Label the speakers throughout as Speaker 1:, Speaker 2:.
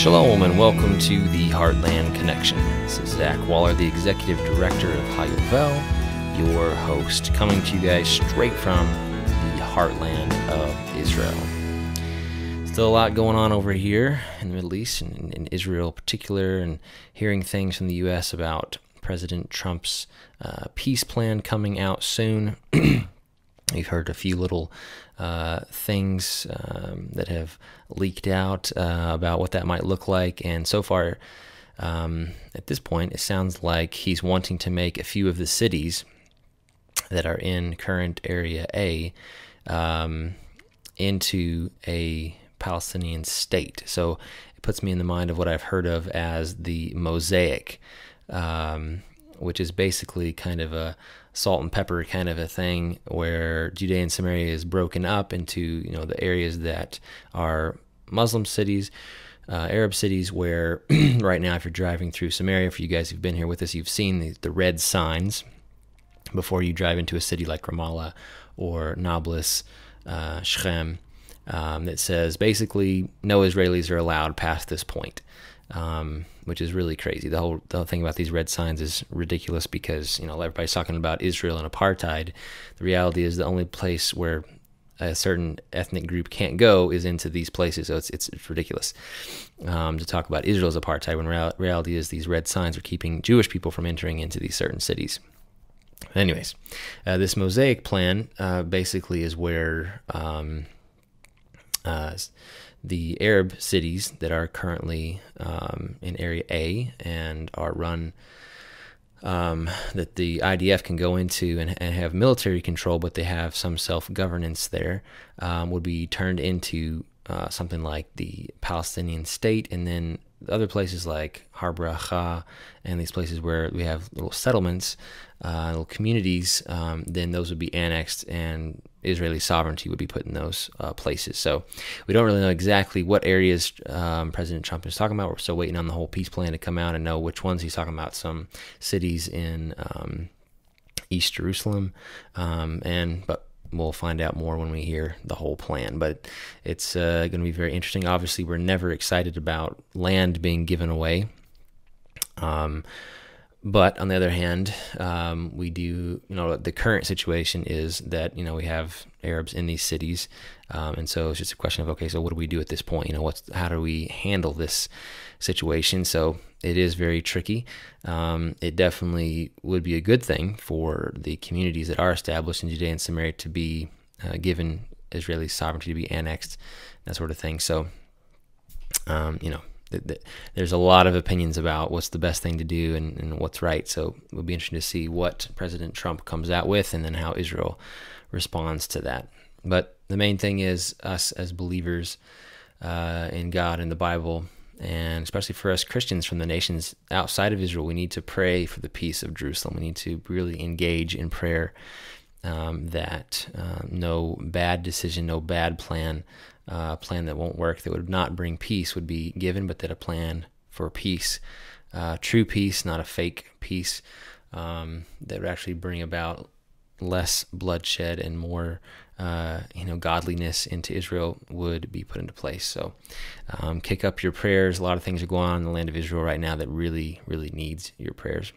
Speaker 1: Shalom and welcome to the Heartland Connection. This is Zach Waller, the Executive Director of Yovel, your host, coming to you guys straight from the Heartland of Israel. Still a lot going on over here in the Middle East, and in Israel in particular, and hearing things from the U.S. about President Trump's peace plan coming out soon. We've heard a few little things that have leaked out about what that might look like, and so far, at this point, it sounds like he's wanting to make a few of the cities that are in current Area A into a Palestinian state. So it puts me in the mind of what I've heard of as the mosaic, which is basically kind of a salt and pepper kind of a thing, where Judea and Samaria is broken up into, the areas that are Muslim cities, Arab cities, where right now, if you're driving through Samaria, for you guys who've been here with us, you've seen the red signs before you drive into a city like Ramallah or Nablus, Shechem, that says basically no Israelis are allowed past this point. Which is really crazy. The whole thing about these red signs is ridiculous because, everybody's talking about Israel and apartheid. The reality is the only place where a certain ethnic group can't go is into these places. So it's ridiculous to talk about Israel as apartheid when reality is these red signs are keeping Jewish people from entering into these certain cities. Anyways, this mosaic plan basically is where the Arab cities that are currently in Area A and are run, that the IDF can go into and have military control, but they have some self-governance there, would be turned into something like the Palestinian state, and then other places like Har Bracha and these places where we have little settlements, little communities, then those would be annexed and Israeli sovereignty would be put in those places. So we don't really know exactly what areas President Trump is talking about. We're still waiting on the whole peace plan to come out and know which ones he's talking about. Some cities in East Jerusalem, but we'll find out more when we hear the whole plan. But it's going to be very interesting. Obviously, we're never excited about land being given away. But on the other hand, we do, the current situation is that, we have Arabs in these cities. And so it's just a question of, okay, so what do we do at this point? How do we handle this situation? So it is very tricky. It definitely would be a good thing for the communities that are established in Judea and Samaria to be given Israeli sovereignty, to be annexed, that sort of thing. So, there's a lot of opinions about what's the best thing to do and what's right. So it'll be interesting to see what President Trump comes out with and then how Israel responds to that. But the main thing is us as believers in God and the Bible, and especially for us Christians from the nations outside of Israel, we need to pray for the peace of Jerusalem. We need to really engage in prayer that no bad decision, no bad plan that won't work, that would not bring peace, would be given, but that a plan for peace, true peace, not a fake peace, that would actually bring about less bloodshed and more, godliness into Israel would be put into place. So kick up your prayers. A lot of things are going on in the land of Israel right now that really, really needs your prayers.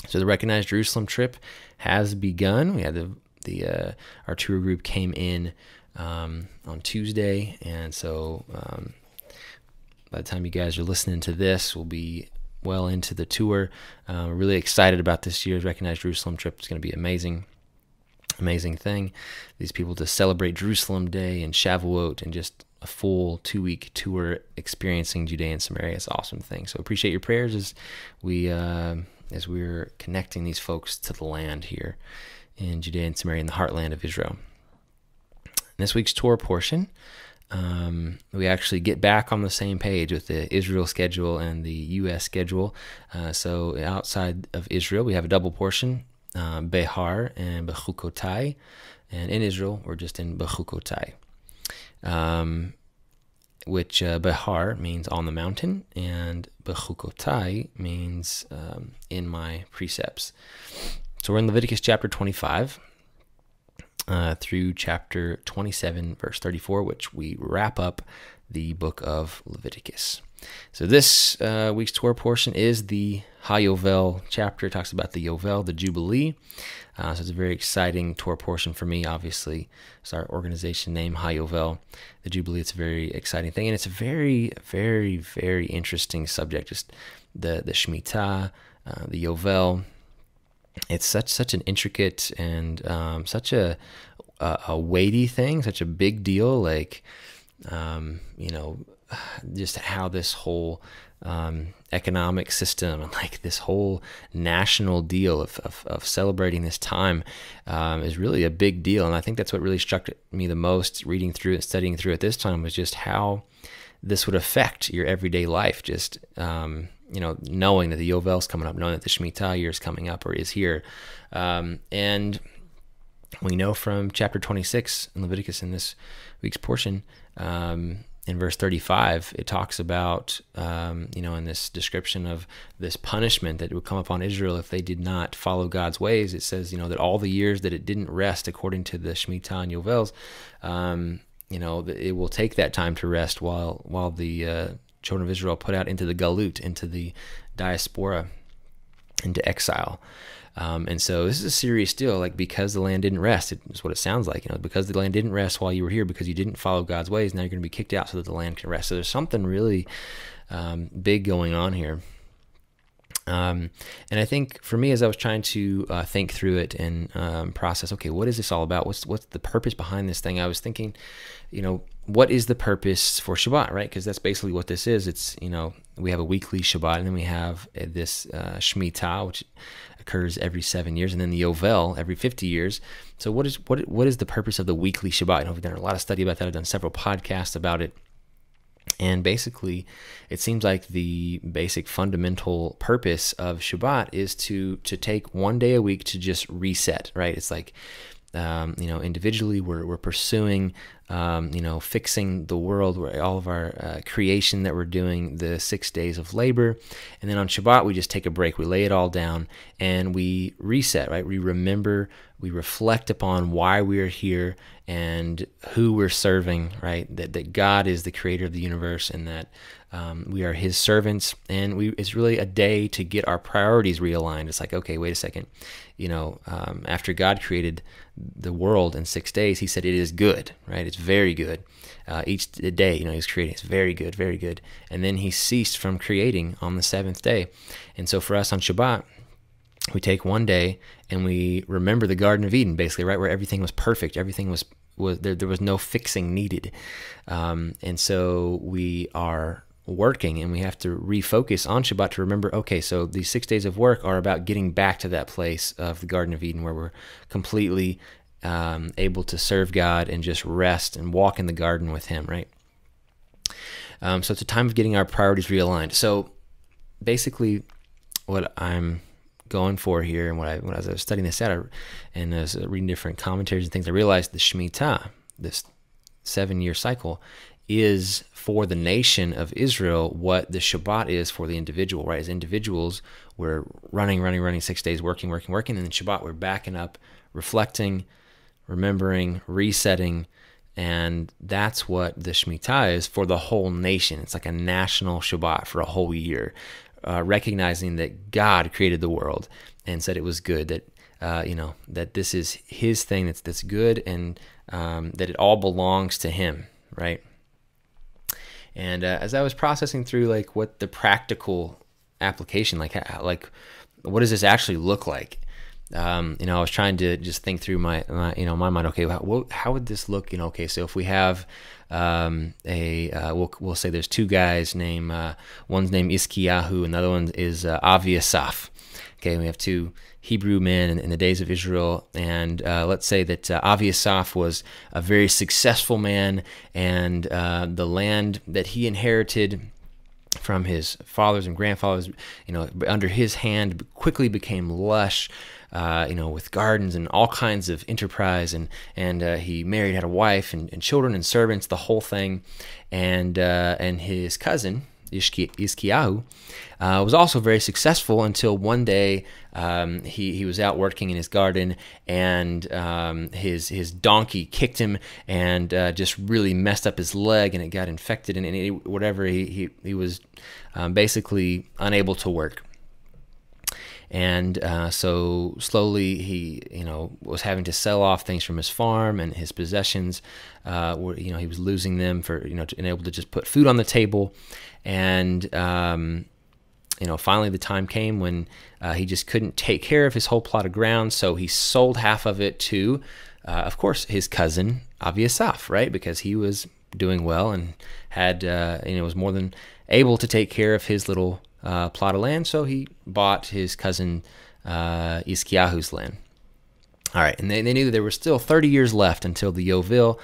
Speaker 1: So the Recognized Jerusalem trip has begun. We had our tour group came in on Tuesday, and so by the time you guys are listening to this, we'll be well into the tour. We're really excited about this year's Recognized Jerusalem trip. It's going to be amazing thing. These people to celebrate Jerusalem Day and Shavuot and just a full 2-week tour experiencing Judea and Samaria. It's an awesome thing. So appreciate your prayers as we're connecting these folks to the land here in Judea and Samaria in the heartland of Israel. In this week's tour portion, we actually get back on the same page with the Israel schedule and the U.S. schedule. So outside of Israel, we have a double portion, Behar and Bechukotai. And in Israel, we're just in Bechukotai, which Behar means on the mountain, and Bechukotai means in my precepts. So we're in Leviticus chapter 25. Through chapter 27, verse 34, which we wrap up the book of Leviticus. So this week's Torah portion is the HaYovel chapter. It talks about the Yovel, the Jubilee. So it's a very exciting Torah portion for me, obviously. It's our organization name, HaYovel. The Jubilee, it's a very exciting thing. And it's a very, very, very interesting subject. Just the Shemitah, the Yovel. It's such an intricate and such a weighty thing, such a big deal. Like, just how this whole economic system and like this whole national deal of celebrating this time is really a big deal. And I think that's what really struck me the most reading through it, studying through it this time, was just how this would affect your everyday life. Just, knowing that the Yovel's coming up, knowing that the Shemitah year is coming up or is here. And we know from chapter 26 in Leviticus in this week's portion, in verse 35, it talks about, in this description of this punishment that would come upon Israel if they did not follow God's ways. It says, that all the years that it didn't rest according to the Shemitah and Yovels, it will take that time to rest while the children of Israel put out into the galut, into the diaspora, into exile. And so this is a serious deal, like, because the land didn't rest. It's what it sounds like, because the land didn't rest while you were here, because you didn't follow God's ways. Now you're going to be kicked out so that the land can rest. So there's something really big going on here. And I think for me, as I was trying to think through it and process, okay, what is this all about? What's the purpose behind this thing? I was thinking, what is the purpose for Shabbat, right? Because that's basically what this is. It's, we have a weekly Shabbat, and then we have this Shemitah, which occurs every 7 years, and then the Yovel every 50 years. So what is the purpose of the weekly Shabbat? I've done a lot of study about that. I've done several podcasts about it. And basically, it seems like the basic fundamental purpose of Shabbat is to take one day a week to just reset, right? It's like, individually we're pursuing, fixing the world, where all of our creation that we're doing, the 6 days of labor. And then on Shabbat, we just take a break. We lay it all down and we reset, right? We remember, we reflect upon why we're here and who we're serving, right? That God is the creator of the universe, and that we are his servants. And it's really a day to get our priorities realigned. It's like, okay, wait a second. After God created the world in 6 days, he said it is good, right? It's very good. Each day, he's creating, it's very good, very good. And then he ceased from creating on the seventh day. And so for us on Shabbat, we take one day and we remember the Garden of Eden, basically, right, where everything was perfect. Everything was there was no fixing needed. And so we are working, and we have to refocus on Shabbat to remember, okay, so these 6 days of work are about getting back to that place of the Garden of Eden where we're completely able to serve God and just rest and walk in the garden with him, right? So it's a time of getting our priorities realigned. So basically what I'm going for here, and when I was studying this out and I was reading different commentaries and things, I realized the Shemitah, this 7-year cycle, is for the nation of Israel what the Shabbat is for the individual, right? As individuals, we're running 6 days, working, and then Shabbat, we're backing up, reflecting, remembering, resetting, and that's what the Shemitah is for the whole nation. It's like a national Shabbat for a whole year, recognizing that God created the world and said it was good, that that this is his thing, that's good, and that it all belongs to him, right? And as I was processing through like what the practical application, like what does this actually look like? I was trying to just think through my mind. Okay, how would this look? Okay, so if we have we'll say there's two guys named one's named Iskiyahu, and the other one is Aviasaph. Okay, we have two Hebrew men in the days of Israel, and let's say that Aviasaph was a very successful man, and the land that he inherited from his fathers and grandfathers, under his hand quickly became lush, with gardens and all kinds of enterprise, and he married, had a wife and children and servants, the whole thing, and his cousin, Yizkiyahu, was also very successful until one day he was out working in his garden, and his donkey kicked him and just really messed up his leg, and it got infected, and he was basically unable to work. And so slowly he, was having to sell off things from his farm and his possessions. He was losing them for, unable to just put food on the table. And, finally the time came when he just couldn't take care of his whole plot of ground. So he sold half of it to, of course, his cousin, Aviasaph, right? Because he was doing well and had, was more than able to take care of his little plot of land, so he bought his cousin Yizkiyahu's land. All right, and they knew that there were still 30 years left until the Yovel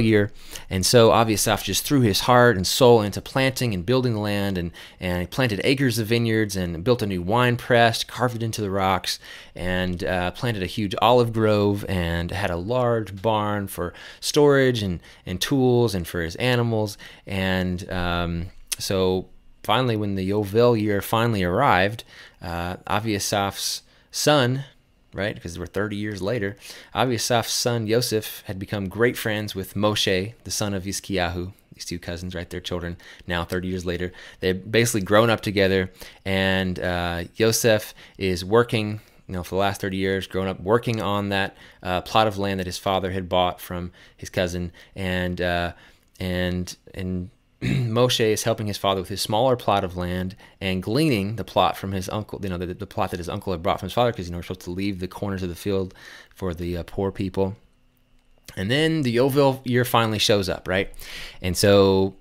Speaker 1: year, and so Aviasaph just threw his heart and soul into planting and building the land, and he planted acres of vineyards and built a new wine press, carved it into the rocks, and planted a huge olive grove, and had a large barn for storage and tools and for his animals, and so finally, when the Yovel year finally arrived, Aviasaph's son, right, because we're 30 years later, Aviasaph's son, Yosef, had become great friends with Moshe, the son of Yizkiyahu, these two cousins, right, their children, now 30 years later. They've basically grown up together, and Yosef is working, for the last 30 years, grown up working on that plot of land that his father had bought from his cousin, and Moshe is helping his father with his smaller plot of land and gleaning the plot from his uncle, the plot that his uncle had brought from his father, because we're supposed to leave the corners of the field for the poor people. And then the Yovel year finally shows up, right? And so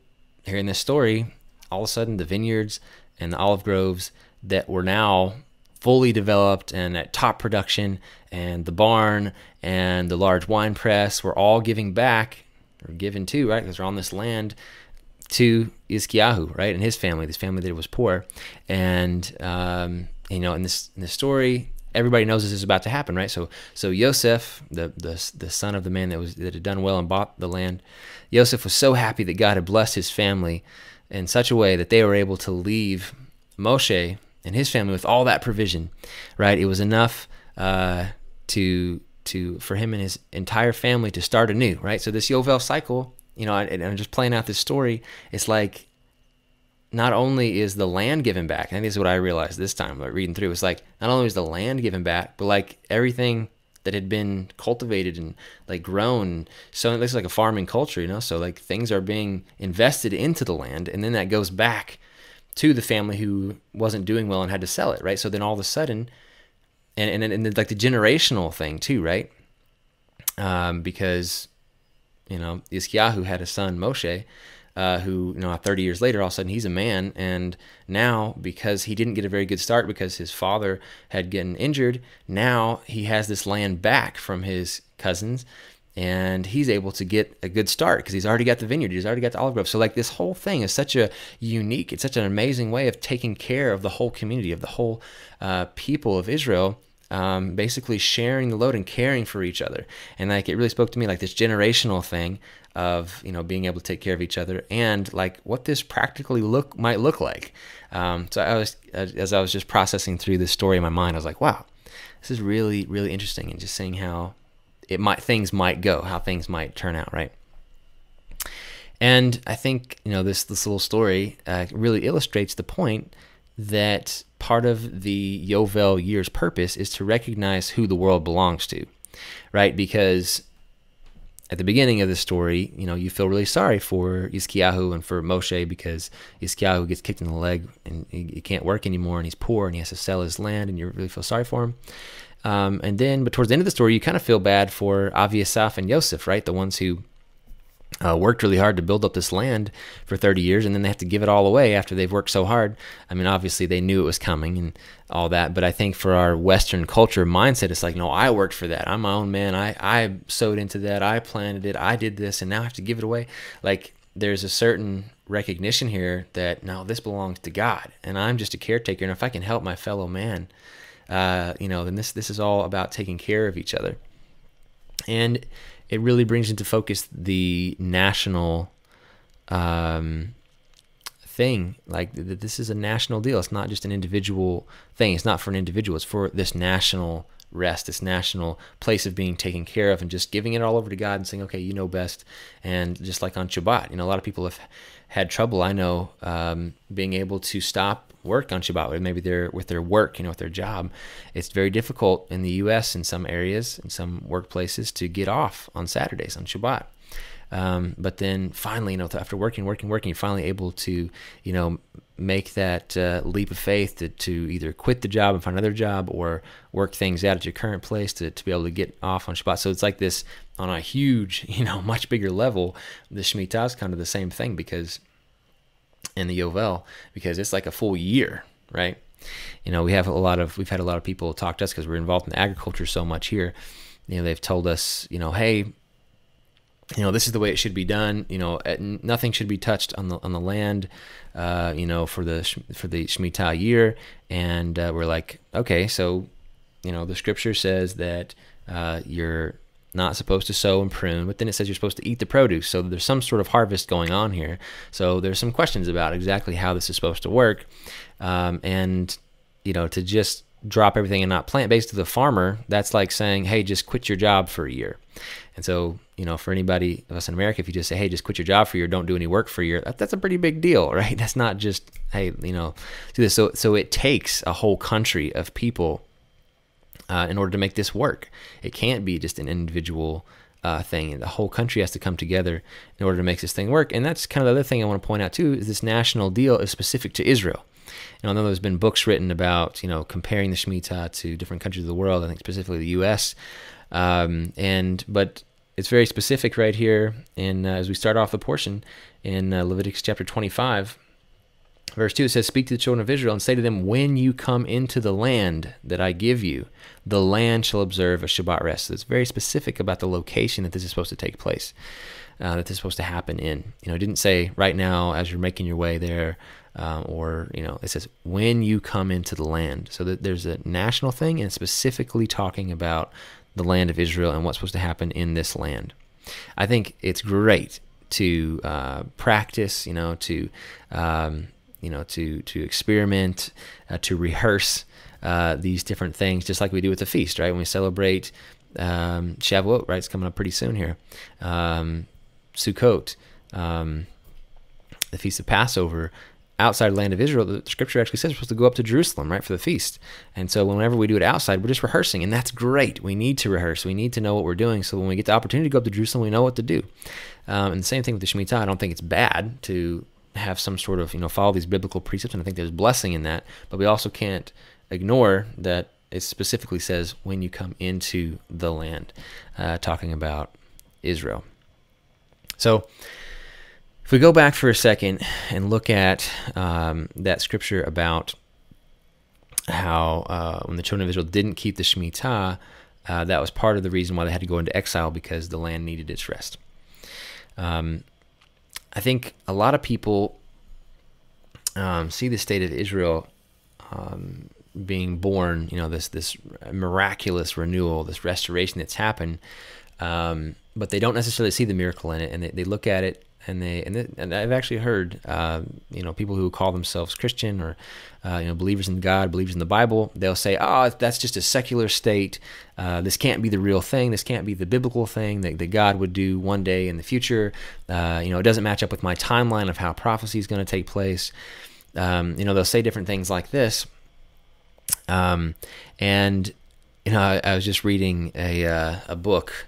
Speaker 1: here in this story, all of a sudden the vineyards and the olive groves that were now fully developed and at top production, and the barn and the large wine press were all given to, right? Because they're on this land, to Yizkiyahu, right, and his family, this family that was poor. And in this story, everybody knows this is about to happen, right? So Yosef, the son of the man that had done well and bought the land, Yosef was so happy that God had blessed his family in such a way that they were able to leave Moshe and his family with all that provision, right? It was enough for him and his entire family to start anew, right? So this Yovel cycle, and I'm just playing out this story, it's like not only is the land given back, and this is what I realized this time, like reading through, it's like not only is the land given back, but like everything that had been cultivated and like grown, so it looks like a farming culture, so like things are being invested into the land, and then that goes back to the family who wasn't doing well and had to sell it, right? So then all of a sudden, and like the generational thing too, right? Because Yizkiyahu had a son, Moshe, who, 30 years later, all of a sudden he's a man. And now, because he didn't get a very good start because his father had gotten injured, now he has this land back from his cousins, and he's able to get a good start because he's already got the vineyard, he's already got the olive grove. So like this whole thing is such a unique, it's such an amazing way of taking care of the whole community, of the whole people of Israel, basically sharing the load and caring for each other. And like it really spoke to me, like this generational thing of being able to take care of each other, and like what this practically might look like. So as I was just processing through this story in my mind, I was like, wow, this is really, really interesting, and just seeing how things might go, how things might turn out, right? And I think this little story really illustrates the point that part of the Yovel year's purpose is to recognize who the world belongs to, right? Because at the beginning of the story, you feel really sorry for Yizkiyahu and for Moshe, because Yizkiyahu gets kicked in the leg and he can't work anymore, and he's poor and he has to sell his land, and you really feel sorry for him. But towards the end of the story, you kind of feel bad for Aviasaph and Yosef, right? The ones who worked really hard to build up this land for 30 years, and then they have to give it all away after they've worked so hard. I mean, obviously they knew it was coming and all that, but I think for our Western culture mindset, it's like, no, I worked for that. I'm my own man. I sowed into that. I planted it. I did this, and now I have to give it away. Like there's a certain recognition here that, no, this belongs to God, and I'm just a caretaker. And if I can help my fellow man, then this is all about taking care of each other. And it really brings into focus the national thing thing. Like this is a national deal. It's not just an individual thing. It's not for an individual. It's for this national rest, this national place of being taken care of, and just giving it all over to God and saying, okay, you know best. And just like on Shabbat, a lot of people have had trouble, I know, being able to stop work on Shabbat. Maybe they're with their work, with their job. It's very difficult in the U.S. in some areas, in some workplaces, to get off on Saturdays, on Shabbat. But then finally, after working, you're finally able to, make that leap of faith to either quit the job and find another job, or work things out at your current place to be able to get off on Shabbat. So it's like this on a huge, much bigger level. The Shemitah is kind of the same thing, because in the Yovel, because it's like a full year, right? We've had a lot of people talk to us because we're involved in agriculture so much here. They've told us, hey, this is the way it should be done. Nothing should be touched on the land, for the Shemitah year. And we're like, okay, so, the scripture says that you're not supposed to sow and prune, but then it says you're supposed to eat the produce. So there's some sort of harvest going on here. So there's some questions about exactly how this is supposed to work. And, to just drop everything and not plant based to the farmer, that's like saying, hey, just quit your job for a year. And so, for anybody of us in America, if you just say, hey, just quit your job for a year, don't do any work for a year, that's a pretty big deal, right? That's not just, hey, do this. So it takes a whole country of people in order to make this work. It can't be just an individual thing. The whole country has to come together in order to make this thing work. And that's kind of the other thing I want to point out too, is this national deal is specific to Israel. I know there's been books written about, comparing the Shemitah to different countries of the world, I think specifically the U.S., but it's very specific right here as we start off the portion in Leviticus chapter 25, verse 2. It says, speak to the children of Israel and say to them, when you come into the land that I give you, the land shall observe a Shabbat rest. So it's very specific about the location that this is supposed to take place, that this is supposed to happen in. It didn't say right now as you're making your way there, it says when you come into the land. So that there's a national thing, and specifically talking about the land of Israel and what's supposed to happen in this land. I think it's great to practice, to experiment, to rehearse these different things, just like we do with the feast, right? When we celebrate Shavuot, right? It's coming up pretty soon here. Sukkot, the Feast of Passover. Outside the land of Israel, the scripture actually says we're supposed to go up to Jerusalem, right, for the feast. And so whenever we do it outside, we're just rehearsing, and that's great. We need to rehearse. We need to know what we're doing, so when we get the opportunity to go up to Jerusalem, we know what to do. And the same thing with the Shemitah. I don't think it's bad to have some sort of, follow these biblical precepts, and I think there's blessing in that. But we also can't ignore that it specifically says when you come into the land, talking about Israel. So if we go back for a second and look at that scripture about how when the children of Israel didn't keep the Shemitah, that was part of the reason why they had to go into exile, because the land needed its rest. I think a lot of people see the state of Israel being born, this miraculous renewal, this restoration that's happened, but they don't necessarily see the miracle in it, and they look at it. And I've actually heard, people who call themselves Christian or, believers in God, believers in the Bible, they'll say, oh, that's just a secular state. This can't be the real thing. This can't be the biblical thing that God would do one day in the future. It doesn't match up with my timeline of how prophecy is going to take place. They'll say different things like this. I was just reading a book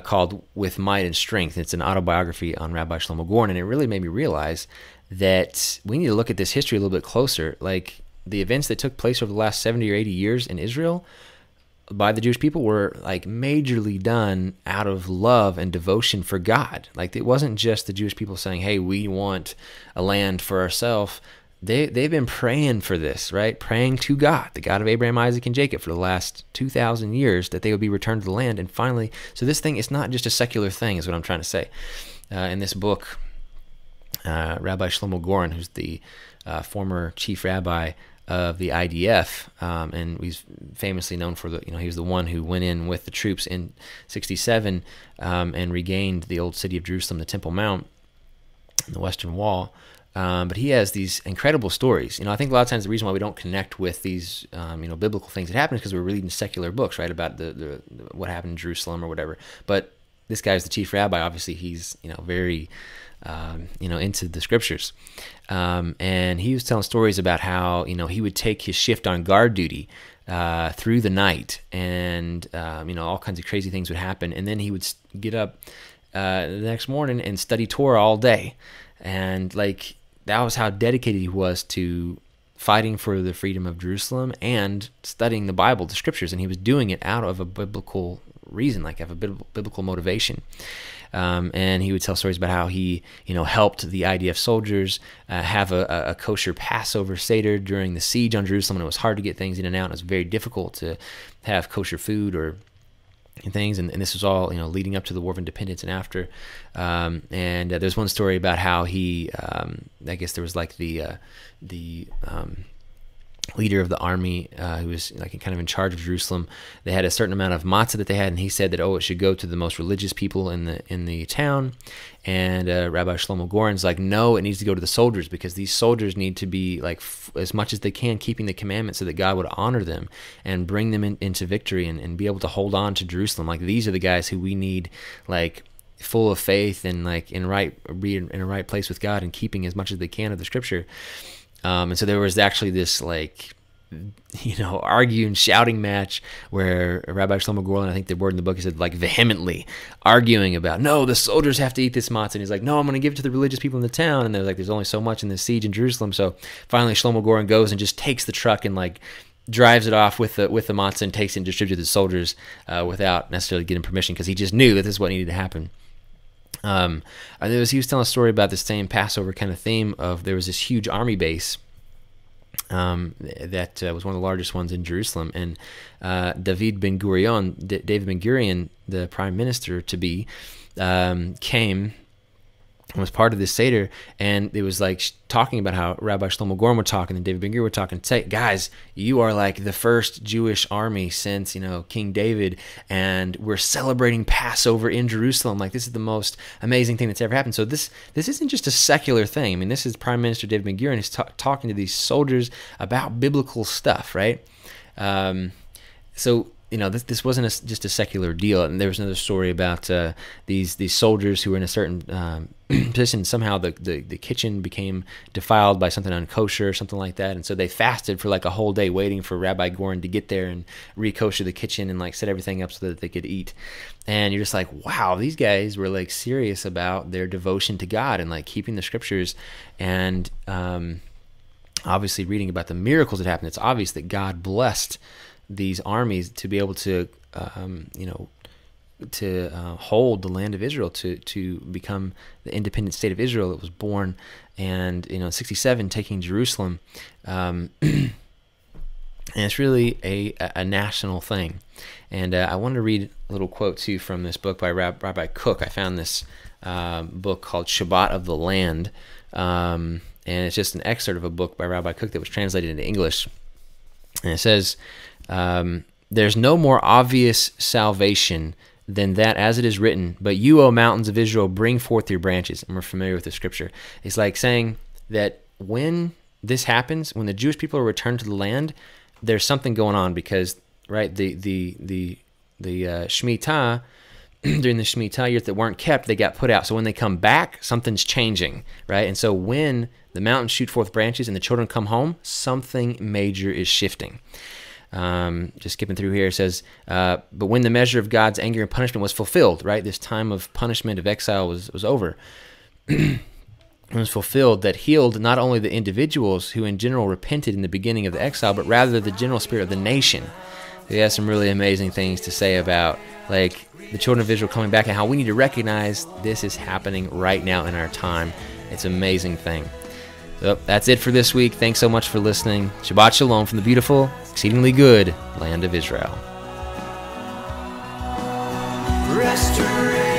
Speaker 1: called With Might and Strength. It's an autobiography on Rabbi Shlomo Goren, and it really made me realize that we need to look at this history a little bit closer. Like, the events that took place over the last 70 or 80 years in Israel by the Jewish people were like majorly done out of love and devotion for God. Like, it wasn't just the Jewish people saying, hey, we want a land for ourselves. They've been praying for this, right? Praying to God, the God of Abraham, Isaac, and Jacob, for the last 2,000 years, that they would be returned to the land. And finally, so this thing is not just a secular thing, is what I'm trying to say. In this book, Rabbi Shlomo Goren, who's the former chief rabbi of the IDF, and he's famously known for he was the one who went in with the troops in 1967 and regained the old city of Jerusalem, the Temple Mount, and the Western Wall. But he has these incredible stories. I think a lot of times the reason why we don't connect with these, biblical things that happen is because we're reading secular books, right, about the what happened in Jerusalem or whatever. But this guy's the chief rabbi. Obviously, he's very into the scriptures, and he was telling stories about how he would take his shift on guard duty through the night, and all kinds of crazy things would happen, and then he would get up the next morning and study Torah all day, and that was how dedicated he was to fighting for the freedom of Jerusalem and studying the Bible, the scriptures, and he was doing it out of a biblical reason, out of a biblical motivation. And he would tell stories about how he, helped the IDF soldiers have a kosher Passover Seder during the siege on Jerusalem, and it was hard to get things in and out. It was very difficult to have kosher food or things, and this was all leading up to the War of Independence and after. And there's one story about how he, I guess there was the leader of the army who was kind of in charge of Jerusalem. They had a certain amount of matzah that they had, and he said that it should go to the most religious people in the town. And Rabbi Shlomo Goren's like, no, it needs to go to the soldiers, because these soldiers need to be as much as they can keeping the commandments so that God would honor them and bring them into victory and be able to hold on to Jerusalem. These are the guys who we need full of faith and in a right place with God and keeping as much as they can of the scripture. And so there was actually this arguing, shouting match where Rabbi Shlomo Goren, I think the word in the book, he said vehemently arguing about, no, the soldiers have to eat this matzah. And he's like, no, I'm going to give it to the religious people in the town. And they're like, there's only so much in this siege in Jerusalem. So finally Shlomo Goren goes and just takes the truck and drives it off with the matzah and takes it and distributes it to the soldiers without necessarily getting permission, because he just knew that this is what needed to happen. He was telling a story about the same Passover kind of theme of, there was this huge army base that was one of the largest ones in Jerusalem, and David Ben Gurion, the prime minister to be, came and was part of this Seder, and it was talking about how Rabbi Shlomo Goren would talk, and then David Ben Gurion would talk and say, guys, you are the first Jewish army since King David, and we're celebrating Passover in Jerusalem. This is the most amazing thing that's ever happened. So this isn't just a secular thing. I mean, this is Prime Minister David Ben Gurion is talking to these soldiers about biblical stuff, right? This wasn't just a secular deal. And there was another story about these soldiers who were in a certain position. Somehow the kitchen became defiled by something unkosher or something like that, and so they fasted for a whole day waiting for Rabbi Goren to get there and re-kosher the kitchen and set everything up so that they could eat. And you're just wow, these guys were serious about their devotion to God and keeping the scriptures, and obviously reading about the miracles that happened. It's obvious that God blessed these armies to be able to hold the land of Israel, to become the independent state of Israel that was born, and in 67 taking Jerusalem, and it's really a national thing. And I wanted to read a little quote too from this book by Rabbi Cook. I found this book called Shabbat of the Land, and it's just an excerpt of a book by Rabbi Cook that was translated into English, and it says, there's no more obvious salvation than that, as it is written, but you, O mountains of Israel, bring forth your branches. And we're familiar with the scripture. It's saying that when this happens, when the Jewish people are returned to the land, there's something going on, because, right, the Shemitah, during the Shemitah years that weren't kept, they got put out. So when they come back, something's changing, right? And so when the mountains shoot forth branches and the children come home, something major is shifting. Just skipping through here, it says, but when the measure of God's anger and punishment was fulfilled, right, this time of punishment of exile was over, it was fulfilled, that healed not only the individuals who in general repented in the beginning of the exile, but rather the general spirit of the nation. He has some really amazing things to say about the children of Israel coming back and how we need to recognize this is happening right now in our time. It's an amazing thing. So that's it for this week. Thanks so much for listening. Shabbat Shalom from the beautiful, exceedingly good land of Israel.
Speaker 2: Restoration.